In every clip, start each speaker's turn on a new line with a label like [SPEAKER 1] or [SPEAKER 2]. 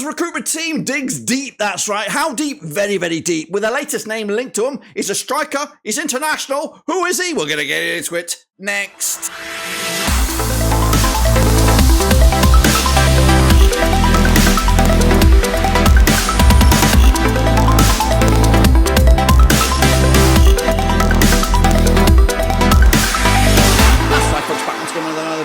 [SPEAKER 1] Rovers recruitment team digs deep, that's right. How deep? Very, very deep. With the latest name linked to him. He's a striker, he's international. Who is he? We're going to get into it next.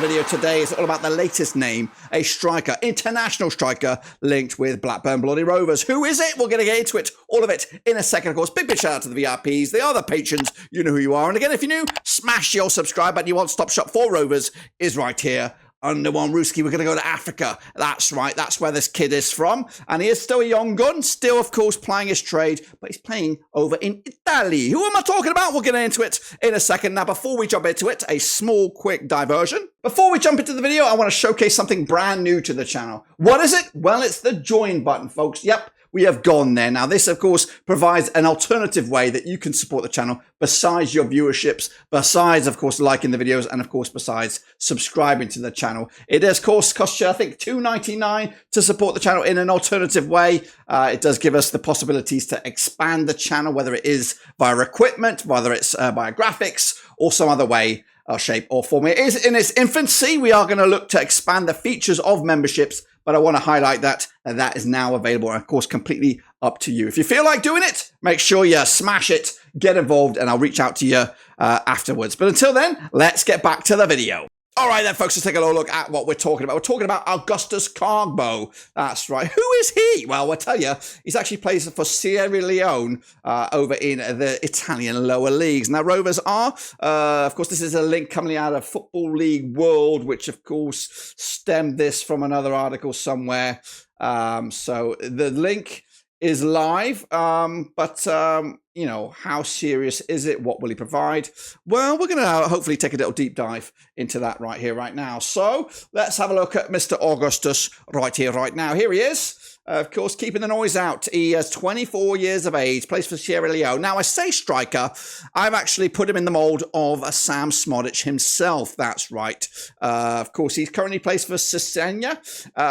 [SPEAKER 1] Video today is all about the latest name, a striker, international striker linked with Blackburn Rovers. Who is it? We're going to get into it, all of it in a second. Of course, big shout out to the VIPs. They are the patrons. You know who you are. And again, if you're new, smash your subscribe button. Your one-stop shop for Rovers is right here. Under one Ruski, we're going to go to Africa. That's right. That's where this kid is from. And he is still a young gun. Still, of course, playing his trade. But he's playing over in Italy. Who am I talking about? We'll get into it in a second. Now, before we jump into it, a small, quick diversion. Before we jump into the video, I want to showcase something brand new to the channel. What is it? Well, it's the join button, folks. Yep. We have gone there. Now, this, of course, provides an alternative way that you can support the channel besides your viewerships, besides, of course, liking the videos, and, of course, besides subscribing to the channel. It does, of course, cost you, I think, $2.99 to support the channel in an alternative way. It does give us the possibilities to expand the channel, whether it is via equipment, whether it's via graphics, or some other way, shape, or form. It is in its infancy. We are going to look to expand the features of memberships, but I want to highlight that is now available, and of course, completely up to you. If you feel like doing it, make sure you smash it, get involved, and I'll reach out to you afterwards. But until then, let's get back to the video. All right, then, folks, let's take a little look at what we're talking about. We're talking about Augustus Kargbo. That's right. Who is he? Well, we'll tell you. He's actually plays for Sierra Leone over in the Italian lower leagues. Now, Rovers are, of course, this is a link coming out of Football League World, which, of course, stemmed this from another article somewhere. So the link is live, but you know, how serious is it? What will he provide? Well, we're going to hopefully take a little deep dive into that right here, right now. So let's have a look at Mr. Augustus right here, right now. Here he is. Of course, keeping the noise out. He is 24 years of age, plays for Sierra Leone. Now, I say striker. I've actually put him in the mold of Sammie Szmodics himself. That's right. Of course, he currently plays for Sicenia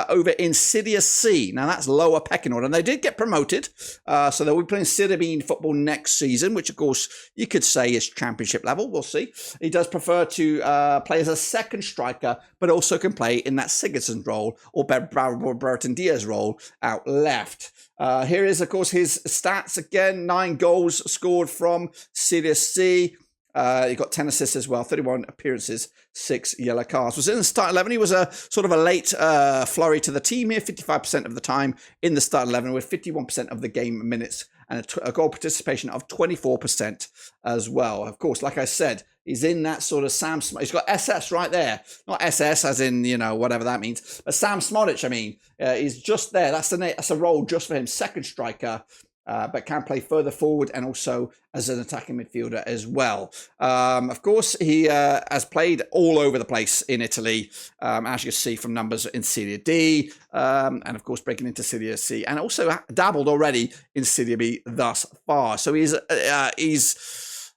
[SPEAKER 1] over in Serie C. Now, that's lower pecking order. And they did get promoted. So they'll be playing Serie B football next season, which, of course, you could say is championship level. We'll see. He does prefer to play as a second striker, but also can play in that Sigurdsson's role or Brereton Diaz role out left. Here is, of course, his stats again. 9 goals scored from Serie C. He got 10 assists as well, 31 appearances, 6 yellow cards. Was in the start 11. He was a sort of a late flurry to the team here, 55% of the time in the start 11 with 51% of the game minutes and a goal participation of 24% as well. Of course, like I said, he's in that sort of Sam. He's got SS right there, not SS as in, you know, whatever that means. But Sammie Szmodics, I mean, he's just there. That's a role just for him, second striker. But can play further forward and also as an attacking midfielder as well. Of course, he has played all over the place in Italy, as you can see from numbers in Serie D, and of course breaking into Serie C, and also dabbled already in Serie B thus far. So he's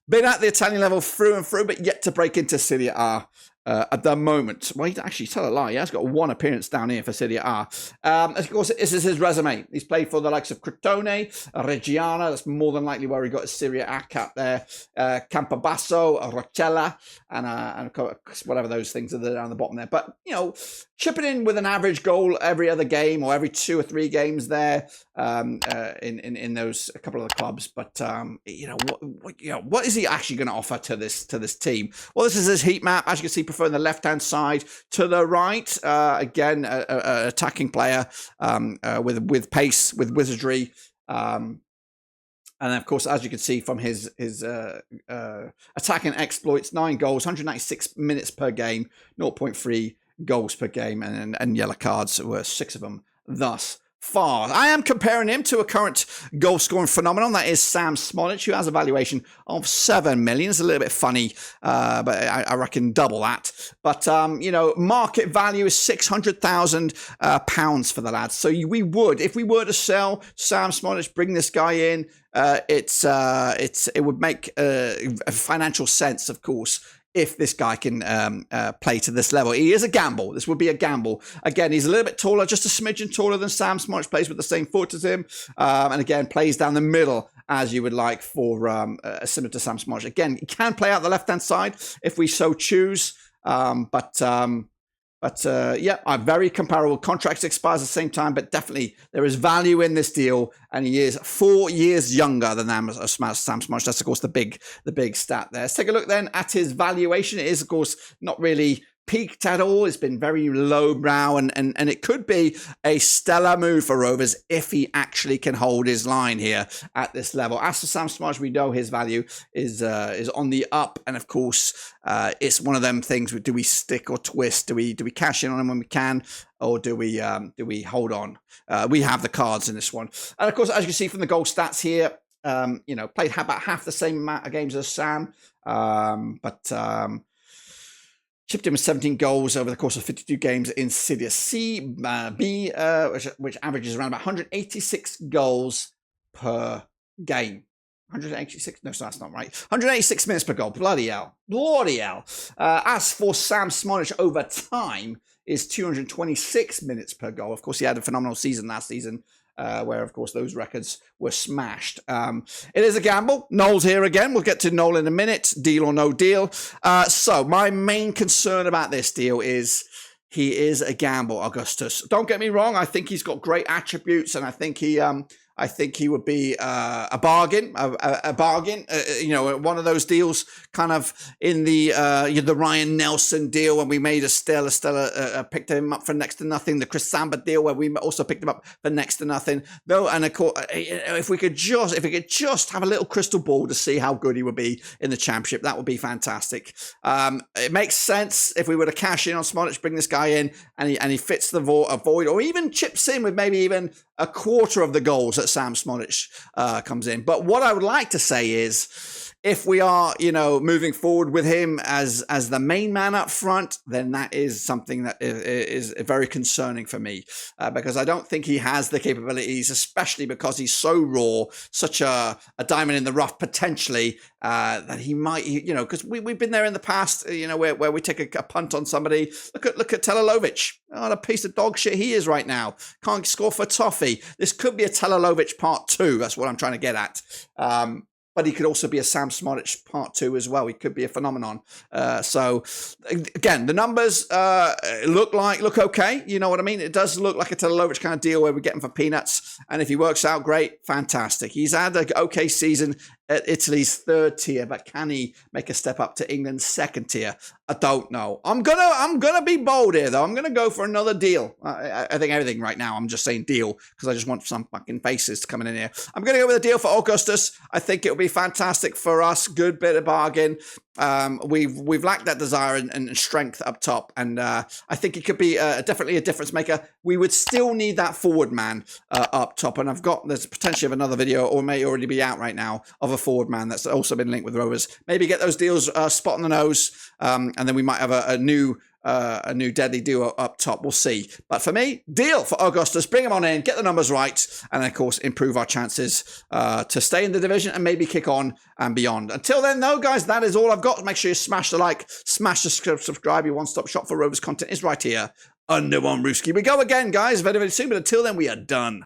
[SPEAKER 1] been at the Italian level through and through, but yet to break into Serie A. At the moment. Well, he actually tell a lie. He has got 1 appearance down here for Serie A. Of course, this is his resume. He's played for the likes of Crotone, Reggiana. That's more than likely where he got his Serie A cap there. Campobasso, Roccella, and whatever those things are down the bottom there. But, you know, chipping in with an average goal every other game or every 2 or 3 games there in those a couple of the clubs. But you know what is he actually going to offer to this team? Well, this is his heat map. As you can see, preferring the left-hand side to the right. Again, an attacking player with pace, with wizardry. And of course, as you can see from his attacking exploits, 9 goals, 196 minutes per game, 0.3 goals per game, and yellow cards were 6 of them thus far. I am comparing him to a current goal scoring phenomenon, that is Sammie Szmodics, who has a valuation of 7 million. It's a little bit funny, but I reckon double that. But you know, market value is £600,000 for the lads. So we would, if we were to sell Sammie Szmodics, bring this guy in, it would make financial sense, of course, if this guy can play to this level. He is a gamble. This would be a gamble. Again, he's a little bit taller, just a smidgen taller than Sammie Szmodics, plays with the same foot as him, and again, plays down the middle as you would like for similar to Sammie Szmodics. Again, he can play out the left-hand side if we so choose, yeah, very comparable. Contracts expires at the same time, but definitely there is value in this deal, and he is 4 years younger than Sammie Szmodics. That's, of course, the big stat there. Let's take a look then at his valuation. It is, of course, not really peaked at all. It's been very lowbrow, and it could be a stellar move for Rovers if he actually can hold his line here at this level. As for Sammie Szmodics, we know his value is on the up, and of course it's one of them things. Do we stick or twist? Do we cash in on him when we can, or do we hold on? We have the cards in this one, and of course, as you can see from the goal stats here, played about half the same amount of games as Sam, chipped in with 17 goals over the course of 52 games in Serie B, which averages around about 186 goals per game. 186? No, so that's not right. 186 minutes per goal. Bloody hell. As for Sammie Szmodics over time, is 226 minutes per goal. Of course, he had a phenomenal season last season, where, of course, those records were smashed. It is a gamble. Noel's here again. We'll get to Noel in a minute. Deal or no deal. So my main concern about this deal is he is a gamble, Augustus. Don't get me wrong. I think he's got great attributes, and I think he would be a bargain, one of those deals, kind of in the Ryan Nelson deal when we made Stella picked him up for next to nothing. The Chris Samba deal where we also picked him up for next to nothing. Though, and of course, if we could just have a little crystal ball to see how good he would be in the championship, that would be fantastic. It makes sense if we were to cash in on Szmodics, bring this guy in, and he fits the void, or even chips in with maybe even a quarter of the goals that Sammie Szmodics comes in. But what I would like to say is, if we are, moving forward with him as the main man up front, then that is something that is very concerning for me, because I don't think he has the capabilities, especially because he's so raw, such a diamond in the rough potentially, that he might, because we've been there in the past, where we take a punt on somebody. Look at Telalovic. Oh, the piece of dog shit he is right now. Can't score for toffee. This could be a Telalovic part 2. That's what I'm trying to get at. But he could also be a Sammie Szmodics part 2 as well. He could be a phenomenon. So, again, the numbers look okay. You know what I mean? It does look like a Telalovic kind of deal where we get him for peanuts. And if he works out, great, fantastic. He's had an okay season at Italy's 3rd tier, but can he make a step up to England's 2nd tier? I don't know. I'm gonna be bold here, though. I'm gonna go for another deal. I think everything right now, I'm just saying deal because I just want some fucking faces to come in here. I'm gonna go with a deal for Augustus. I think it'll be fantastic for us. Good bit of bargain. We've lacked that desire and strength up top, and I think it could be definitely a difference maker. We would still need that forward man up top, and there's potentially of another video, or may already be out right now, of a forward man that's also been linked with Rovers. Maybe get those deals spot on the nose, and then we might have a new deadly duo up top. We'll see. But for me, deal for Augustus. Bring him on in, get the numbers right, and of course improve our chances to stay in the division and maybe kick on and beyond. Until then, though, guys, that is all I've got. Make sure you smash the like, smash the subscribe. Your one-stop shop for Rovers content is right here under One Rooski. We go again, guys, very, very soon. But until then, we are done.